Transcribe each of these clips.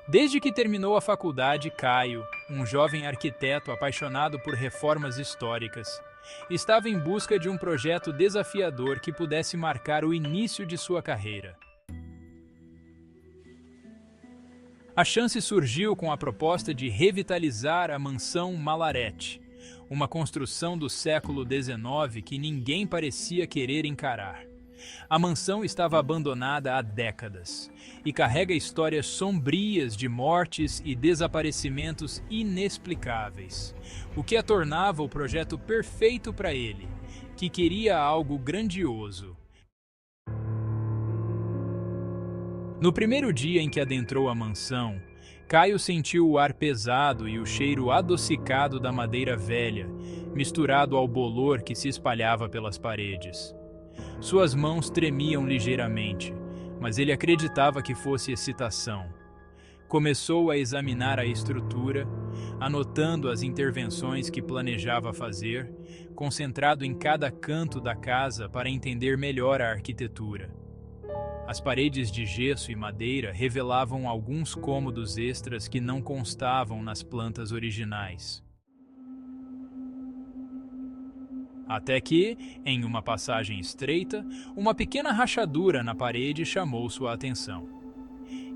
Desde que terminou a faculdade, Caio, um jovem arquiteto apaixonado por reformas históricas, estava em busca de um projeto desafiador que pudesse marcar o início de sua carreira. A chance surgiu com a proposta de revitalizar a mansão Malaretti, uma construção do século XIX que ninguém parecia querer encarar. A mansão estava abandonada há décadas e carrega histórias sombrias de mortes e desaparecimentos inexplicáveis, o que a tornava o projeto perfeito para ele, que queria algo grandioso. No primeiro dia em que adentrou a mansão, Caio sentiu o ar pesado e o cheiro adocicado da madeira velha, misturado ao bolor que se espalhava pelas paredes. Suas mãos tremiam ligeiramente, mas ele acreditava que fosse excitação. Começou a examinar a estrutura, anotando as intervenções que planejava fazer, concentrado em cada canto da casa para entender melhor a arquitetura. As paredes de gesso e madeira revelavam alguns cômodos extras que não constavam nas plantas originais. Até que, em uma passagem estreita, uma pequena rachadura na parede chamou sua atenção.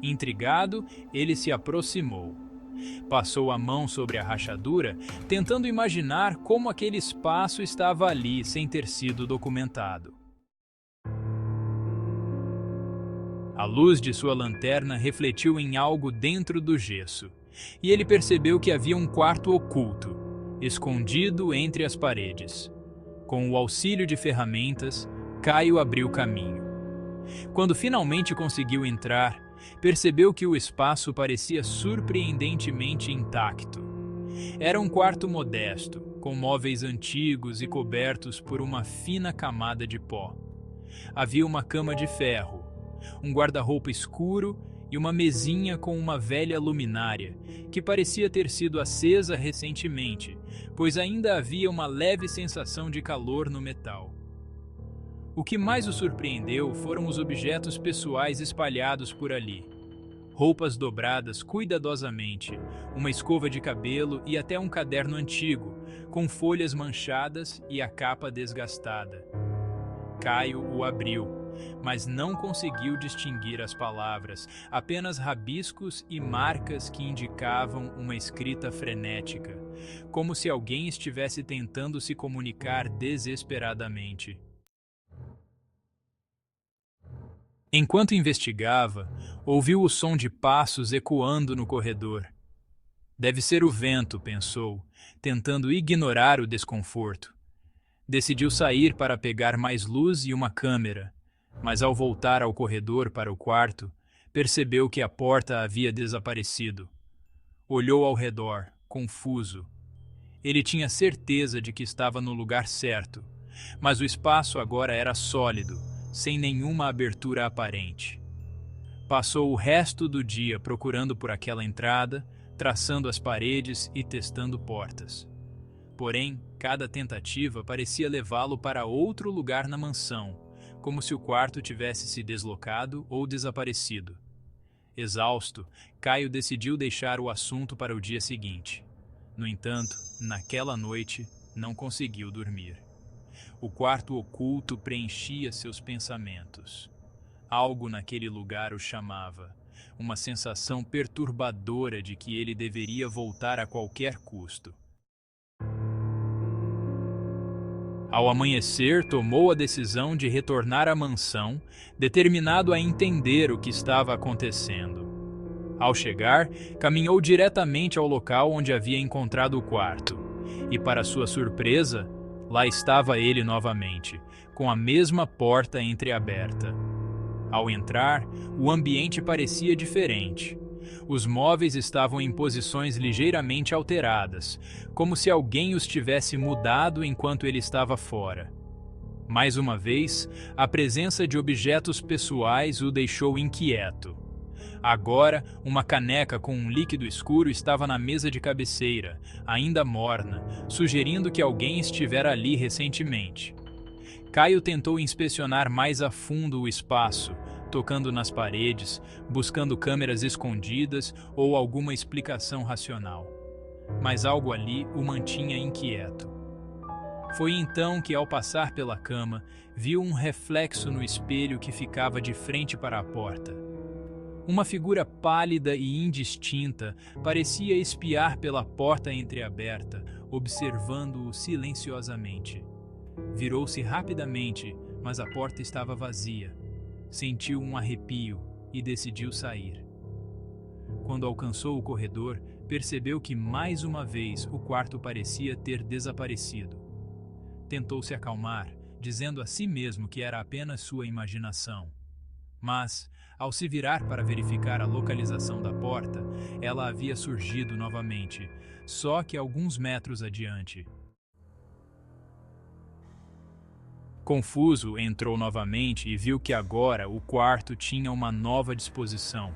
Intrigado, ele se aproximou. Passou a mão sobre a rachadura, tentando imaginar como aquele espaço estava ali sem ter sido documentado. A luz de sua lanterna refletiu em algo dentro do gesso, e ele percebeu que havia um quarto oculto, escondido entre as paredes. Com o auxílio de ferramentas, Caio abriu caminho. Quando finalmente conseguiu entrar, percebeu que o espaço parecia surpreendentemente intacto. Era um quarto modesto, com móveis antigos e cobertos por uma fina camada de pó. Havia uma cama de ferro, um guarda-roupa escuro e uma mesinha com uma velha luminária, que parecia ter sido acesa recentemente, pois ainda havia uma leve sensação de calor no metal. O que mais o surpreendeu foram os objetos pessoais espalhados por ali. Roupas dobradas cuidadosamente, uma escova de cabelo e até um caderno antigo, com folhas manchadas e a capa desgastada. Caio o abriu, mas não conseguiu distinguir as palavras, apenas rabiscos e marcas que indicavam uma escrita frenética, como se alguém estivesse tentando se comunicar desesperadamente. Enquanto investigava, ouviu o som de passos ecoando no corredor. Deve ser o vento, pensou, tentando ignorar o desconforto. Decidiu sair para pegar mais luz e uma câmera, mas ao voltar ao corredor para o quarto, percebeu que a porta havia desaparecido. Olhou ao redor, confuso. Ele tinha certeza de que estava no lugar certo, mas o espaço agora era sólido, sem nenhuma abertura aparente. Passou o resto do dia procurando por aquela entrada, traçando as paredes e testando portas. Porém, cada tentativa parecia levá-lo para outro lugar na mansão, como se o quarto tivesse se deslocado ou desaparecido. Exausto, Caio decidiu deixar o assunto para o dia seguinte. No entanto, naquela noite, não conseguiu dormir. O quarto oculto preenchia seus pensamentos. Algo naquele lugar o chamava, uma sensação perturbadora de que ele deveria voltar a qualquer custo. Ao amanhecer, tomou a decisão de retornar à mansão, determinado a entender o que estava acontecendo. Ao chegar, caminhou diretamente ao local onde havia encontrado o quarto, e, para sua surpresa, lá estava ele novamente, com a mesma porta entreaberta. Ao entrar, o ambiente parecia diferente. Os móveis estavam em posições ligeiramente alteradas, como se alguém os tivesse mudado enquanto ele estava fora. Mais uma vez, a presença de objetos pessoais o deixou inquieto. Agora, uma caneca com um líquido escuro estava na mesa de cabeceira, ainda morna, sugerindo que alguém estivera ali recentemente. Caio tentou inspecionar mais a fundo o espaço, tocando nas paredes, buscando câmeras escondidas ou alguma explicação racional. Mas algo ali o mantinha inquieto. Foi então que, ao passar pela cama, viu um reflexo no espelho que ficava de frente para a porta. Uma figura pálida e indistinta parecia espiar pela porta entreaberta, observando-o silenciosamente. Virou-se rapidamente, mas a porta estava vazia. Sentiu um arrepio e decidiu sair. Quando alcançou o corredor, percebeu que mais uma vez o quarto parecia ter desaparecido. Tentou se acalmar, dizendo a si mesmo que era apenas sua imaginação. Mas, ao se virar para verificar a localização da porta, ela havia surgido novamente, só que alguns metros adiante. Confuso, entrou novamente e viu que agora o quarto tinha uma nova disposição.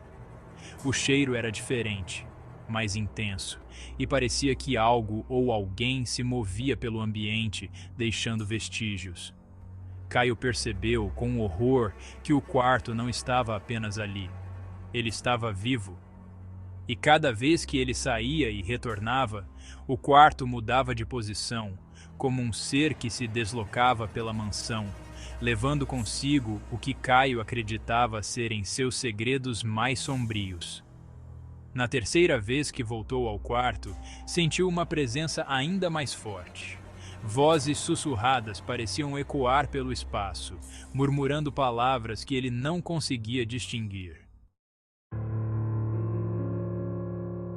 O cheiro era diferente, mais intenso, e parecia que algo ou alguém se movia pelo ambiente, deixando vestígios. Caio percebeu, com horror, que o quarto não estava apenas ali. Ele estava vivo. E cada vez que ele saía e retornava, o quarto mudava de posição, como um ser que se deslocava pela mansão, levando consigo o que Caio acreditava serem seus segredos mais sombrios. Na terceira vez que voltou ao quarto, sentiu uma presença ainda mais forte. Vozes sussurradas pareciam ecoar pelo espaço, murmurando palavras que ele não conseguia distinguir.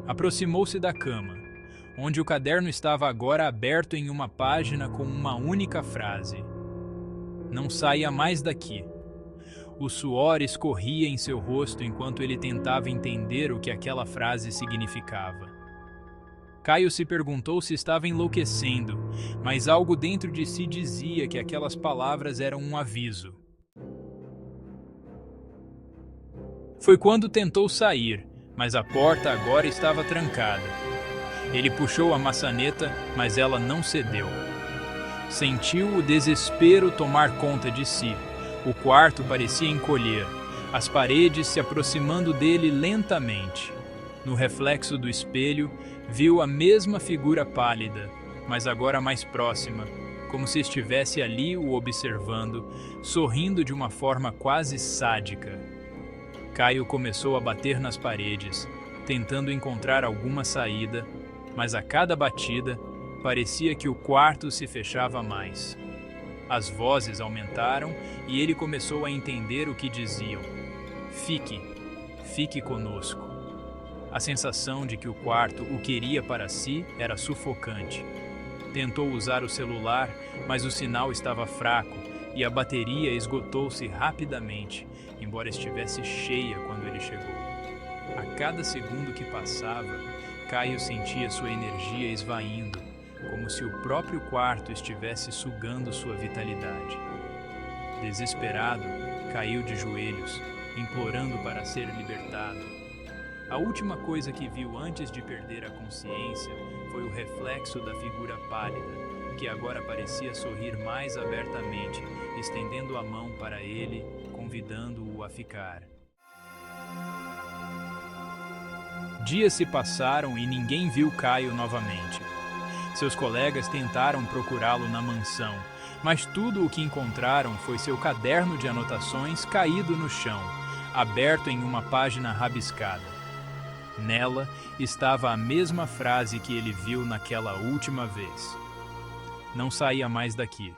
Aproximou-se da cama, onde o caderno estava agora aberto em uma página com uma única frase: "Não saia mais daqui." O suor escorria em seu rosto enquanto ele tentava entender o que aquela frase significava. Caio se perguntou se estava enlouquecendo, mas algo dentro de si dizia que aquelas palavras eram um aviso. Foi quando tentou sair, mas a porta agora estava trancada. Ele puxou a maçaneta, mas ela não cedeu. Sentiu o desespero tomar conta de si. O quarto parecia encolher, as paredes se aproximando dele lentamente. No reflexo do espelho, viu a mesma figura pálida, mas agora mais próxima, como se estivesse ali o observando, sorrindo de uma forma quase sádica. Caio começou a bater nas paredes, tentando encontrar alguma saída, mas a cada batida, parecia que o quarto se fechava mais. As vozes aumentaram e ele começou a entender o que diziam. Fique conosco. A sensação de que o quarto o queria para si era sufocante. Tentou usar o celular, mas o sinal estava fraco e a bateria esgotou-se rapidamente, embora estivesse cheia quando ele chegou. A cada segundo que passava, Caio sentia sua energia esvaindo, como se o próprio quarto estivesse sugando sua vitalidade. Desesperado, caiu de joelhos, implorando para ser libertado. A última coisa que viu antes de perder a consciência foi o reflexo da figura pálida, que agora parecia sorrir mais abertamente, estendendo a mão para ele, convidando-o a ficar. Dias se passaram e ninguém viu Caio novamente. Seus colegas tentaram procurá-lo na mansão, mas tudo o que encontraram foi seu caderno de anotações caído no chão, aberto em uma página rabiscada. Nela estava a mesma frase que ele viu naquela última vez. Não saia mais daqui.